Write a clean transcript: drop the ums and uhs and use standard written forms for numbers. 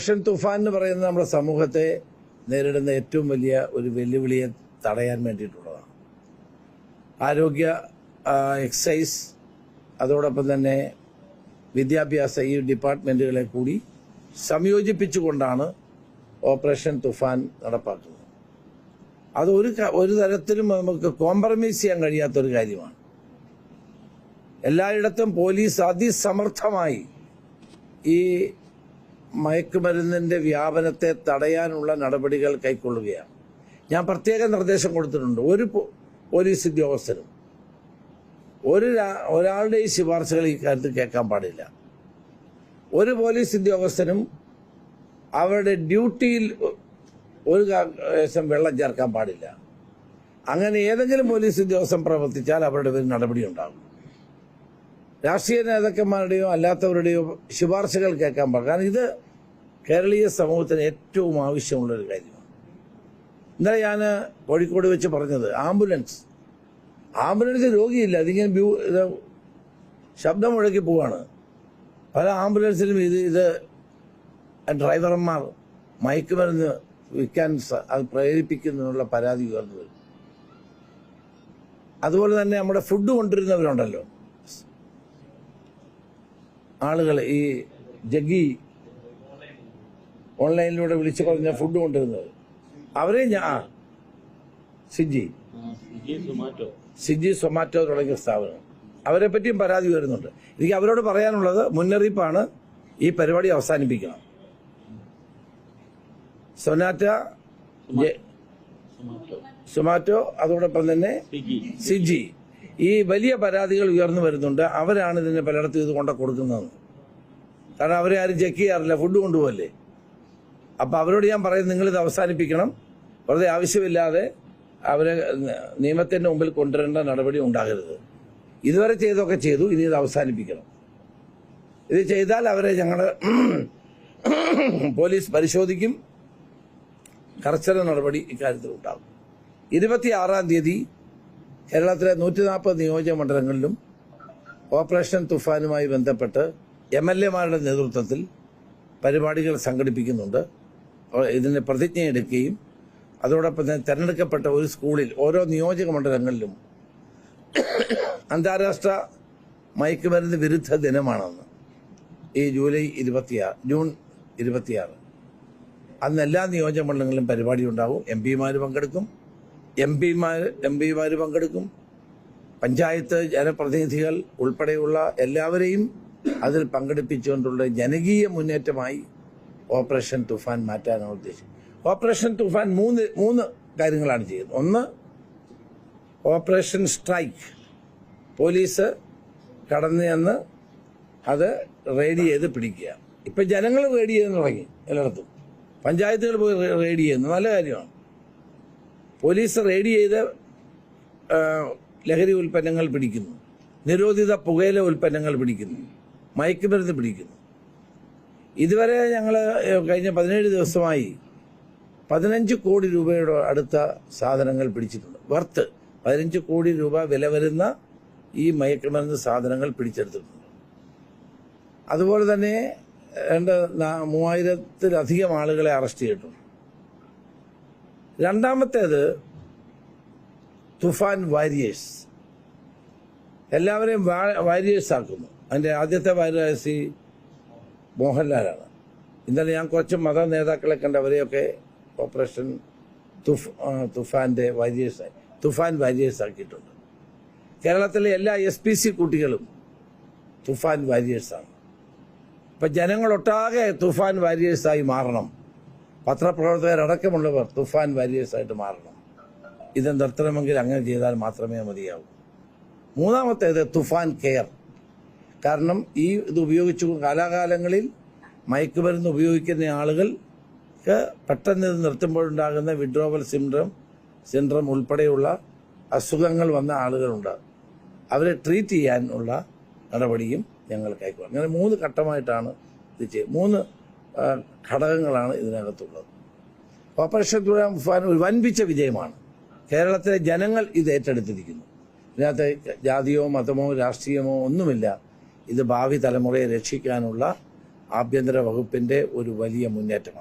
Operation Toofan എന്ന് പറയുന്നത് നമ്മുടെ സമൂഹത്തെ നേരിടുന്ന ഏറ്റവും വലിയ ഒരു വെല്ലുവിളിയെ തടയാൻ വേണ്ടിയിട്ടുള്ളതാണ്. ആരോഗ്യ, എക്സൈസ്, അതോടൊപ്പം തന്നെ വിദ്യാഭ്യാസ ഈ ഡിപ്പാർട്ട്മെന്റുകളെ കൂടി സംയോജിപ്പിച്ചുകൊണ്ടാണ് ഓപ്പറേഷൻ തുഫാൻ നടപ്പാക്കുന്നത്. അത് ഒരു തരത്തിലും നമുക്ക് കോംപ്രമൈസ് ചെയ്യാൻ കഴിയാത്തൊരു കാര്യമാണ്. എല്ലായിടത്തും പോലീസ് അതിസമർത്ഥമായി ഈ മയക്കുമരുന്നിന്റെ വ്യാപനത്തെ തടയാനുള്ള നടപടികൾ കൈക്കൊള്ളുകയാണ്. ഞാൻ പ്രത്യേക നിർദ്ദേശം കൊടുത്തിട്ടുണ്ട്. ഒരു പോലീസ് ഉദ്യോഗസ്ഥരും ഒരാളുടെയും ശുപാർശകൾ ഈ കാര്യത്തിൽ കേൾക്കാൻ പാടില്ല. ഒരു പോലീസ് ഉദ്യോഗസ്ഥനും അവരുടെ ഡ്യൂട്ടിയിൽ ഒരു ശേഷം വെള്ളം ചേർക്കാൻ പാടില്ല. അങ്ങനെ ഏതെങ്കിലും പോലീസ് ഉദ്യോഗസ്ഥൻ പ്രവർത്തിച്ചാൽ അവരുടെ പേരിൽ നടപടി ഉണ്ടാകും. രാഷ്ട്രീയ നേതാക്കന്മാരുടെയോ അല്ലാത്തവരുടെയോ ശുപാർശകൾ കേൾക്കാൻ പാടില്ല. കാരണം ഇത് കേരളീയ സമൂഹത്തിന് ഏറ്റവും ആവശ്യമുള്ളൊരു കാര്യമാണ്. ഇന്നലെ ഞാൻ കോഴിക്കോട് വെച്ച് പറഞ്ഞത്, ആംബുലൻസ് രോഗിയില്ല, അതിങ്ങനെ ശബ്ദം മുഴക്കി പോവാണ്. പല ആംബുലൻസിലും ഇത് ഡ്രൈവർമാർ മയക്കുമരുന്ന് വിൽക്കാൻ അത് പ്രേരിപ്പിക്കുന്നതിനുള്ള പരാതി ഉയർന്നു വരും. അതുപോലെ തന്നെ നമ്മുടെ ഫുഡ് കൊണ്ടുവരുന്നവരുണ്ടല്ലോ, ആളുകൾ ഈ ജഗ്ഗി ഓൺലൈനിലൂടെ വിളിച്ചു പറഞ്ഞ ഫുഡ് കൊണ്ടുവരുന്നത്, അവരെ സ്വിഗ്ഗി, സൊമാറ്റോ തുടങ്ങിയ സ്ഥാപനം, അവരെ പറ്റിയും പരാതി വരുന്നുണ്ട്. എനിക്ക് അവരോട് പറയാനുള്ളത് മുന്നറിയിപ്പാണ്, ഈ പരിപാടി അവസാനിപ്പിക്കണം. സൊമാറ്റോ അതോടൊപ്പം തന്നെ സ്വിഗ്ഗി, ഈ വലിയ പരാതികൾ ഉയർന്നു വരുന്നുണ്ട്. അവരാണ് ഇതിനെ പലയിടത്തും ഇത് കൊണ്ട കൊടുക്കുന്നത്. കാരണം അവരെ ആരും ചെക്ക് ചെയ്യാറില്ല, ഫുഡ് കൊണ്ടുപോകല്ലേ. അപ്പം അവരോട് ഞാൻ പറയുന്നത്, നിങ്ങളിത് അവസാനിപ്പിക്കണം. വെറുതെ ആവശ്യമില്ലാതെ അവരെ നിയമത്തിന്റെ മുമ്പിൽ കൊണ്ടുവരേണ്ട നടപടി ഉണ്ടാകരുത്. ഇതുവരെ ചെയ്തൊക്കെ ചെയ്തു, ഇനി ഇത് അവസാനിപ്പിക്കണം. ഇത് ചെയ്താൽ അവരെ ഞങ്ങൾ പോലീസ് പരിശോധിക്കും, കർശന നടപടി ഇക്കാര്യത്തിൽ ഉണ്ടാകും. 26-ാം തീയതി കേരളത്തിലെ 140 നിയോജക മണ്ഡലങ്ങളിലും ഓപ്പറേഷൻ തുഫാനുമായി ബന്ധപ്പെട്ട് MLA-മാരുടെ നേതൃത്വത്തിൽ പരിപാടികൾ സംഘടിപ്പിക്കുന്നുണ്ട്. ഇതിന് പ്രതിജ്ഞയെടുക്കുകയും അതോടൊപ്പം തന്നെ തെരഞ്ഞെടുക്കപ്പെട്ട ഒരു സ്കൂളിൽ ഓരോ നിയോജക മണ്ഡലങ്ങളിലും അന്താരാഷ്ട്ര മയക്കുമരുന്ന് വിരുദ്ധ ദിനമാണെന്ന് ഈ ജൂൺ 26 അന്ന് എല്ലാ നിയോജക മണ്ഡലങ്ങളിലും പരിപാടി ഉണ്ടാവും. MP-മാർ പങ്കെടുക്കും, പഞ്ചായത്ത് ജനപ്രതിനിധികൾ ഉൾപ്പെടെയുള്ള എല്ലാവരെയും അതിൽ പങ്കെടുപ്പിച്ചുകൊണ്ടുള്ള ജനകീയ മുന്നേറ്റമായി ഓപ്പറേഷൻ തുഫാൻ മാറ്റാനാണ് ഉദ്ദേശിച്ചത്. ഓപ്പറേഷൻ തുഫാൻ മൂന്ന് കാര്യങ്ങളാണ് ചെയ്യുന്നത്. ഒന്ന്, ഓപ്പറേഷൻ സ്ട്രൈക്ക്, പോലീസ് കടന്നു ചെന്ന് അത് റെയ്ഡ് ചെയ്ത് പിടിക്കുക. ഇപ്പൊ ജനങ്ങൾ റെയ്ഡ് ചെയ്യാൻ തുടങ്ങി, എല്ലായിടത്തും പഞ്ചായത്തുകൾ പോയി റെയ്ഡ് ചെയ്യുന്നു, നല്ല കാര്യമാണ്. പോലീസ് റെയ്ഡ് ചെയ്ത് ലഹരി ഉൽപ്പന്നങ്ങൾ പിടിക്കുന്നു, നിരോധിത പുകയില ഉൽപ്പന്നങ്ങൾ പിടിക്കുന്നു, മയക്കുമരുന്ന് പിടിക്കുന്നു. ഇതുവരെ ഞങ്ങൾ കഴിഞ്ഞ 17 ദിവസമായി 15 കോടി രൂപയുടെ അടുത്ത സാധനങ്ങൾ പിടിച്ചിട്ടുണ്ട്. വർത്ത് 15 കോടി രൂപ വില വരുന്ന ഈ മയക്കുമരുന്ന് സാധനങ്ങൾ പിടിച്ചെടുത്തിട്ടുണ്ട്. അതുപോലെ തന്നെ 3000-ത്തിലധികം ആളുകളെ അറസ്റ്റ് ചെയ്തിട്ടുണ്ട്. രണ്ടാമത്തേത് തുഫാൻ വാരിയേഴ്സ്, എല്ലാവരെയും വാരിയേഴ്സ് ആക്കുന്നു. അതിന്റെ ആദ്യത്തെ വാരിയേഴ്സ് മോഹൻലാലാണ്. ഇന്നലെ ഞാൻ കുറച്ച് മത നേതാക്കളെ കണ്ട് അവരെയൊക്കെ ഓപ്പറേഷൻ തുഫാൻ വാരിയേഴ്സ് ആക്കിയിട്ടുണ്ട്. കേരളത്തിലെ എല്ലാ SPC കുട്ടികളും തുഫാൻ വാരിയേഴ്സാണ്. ഇപ്പൊ ജനങ്ങളൊട്ടാകെ തുഫാൻ വാരിയേഴ്സായി മാറണം. പത്രപ്രവർത്തകരടക്കമുള്ളവർ തുഫാൻ വാരിയേഴ്സായിട്ട് മാറണം. ഇത് നിർത്തണമെങ്കിൽ അങ്ങനെ ചെയ്താൽ മാത്രമേ മതിയാവൂ. മൂന്നാമത്തേത് തുഫാൻ കെയർ. കാരണം ഇത് ഉപയോഗിച്ചു കാലാകാലങ്ങളിൽ മയക്കുമരുന്ന് ഉപയോഗിക്കുന്ന ആളുകൾക്ക് പെട്ടെന്ന് ഇത് നിർത്തുമ്പോഴുണ്ടാകുന്ന വിഡ്രോവൽ സിൻഡ്രം ഉൾപ്പെടെയുള്ള അസുഖങ്ങൾ വന്ന ആളുകളുണ്ട്. അവരെ ട്രീറ്റ് ചെയ്യാനുള്ള നടപടിയും ഞങ്ങൾ കൈക്കൊള്ളും. അങ്ങനെ 3 ഘട്ടമായിട്ടാണ് ഇത് ചെയ്യുന്നത്. 3 ഘടകങ്ങളാണ് ഇതിനകത്തുള്ളത്. ഓപ്പറേഷൻ തുഫാൻ ഒരു വൻപിച്ച വിജയമാണ്. കേരളത്തിലെ ജനങ്ങൾ ഇത് ഏറ്റെടുത്തിരിക്കുന്നു. ഇതിനകത്ത് ജാതിയോ മതമോ രാഷ്ട്രീയമോ ഒന്നുമില്ല. ഇത് ഭാവി തലമുറയെ രക്ഷിക്കാനുള്ള ആഭ്യന്തര വകുപ്പിൻ്റെ ഒരു വലിയ മുന്നേറ്റമാണ്.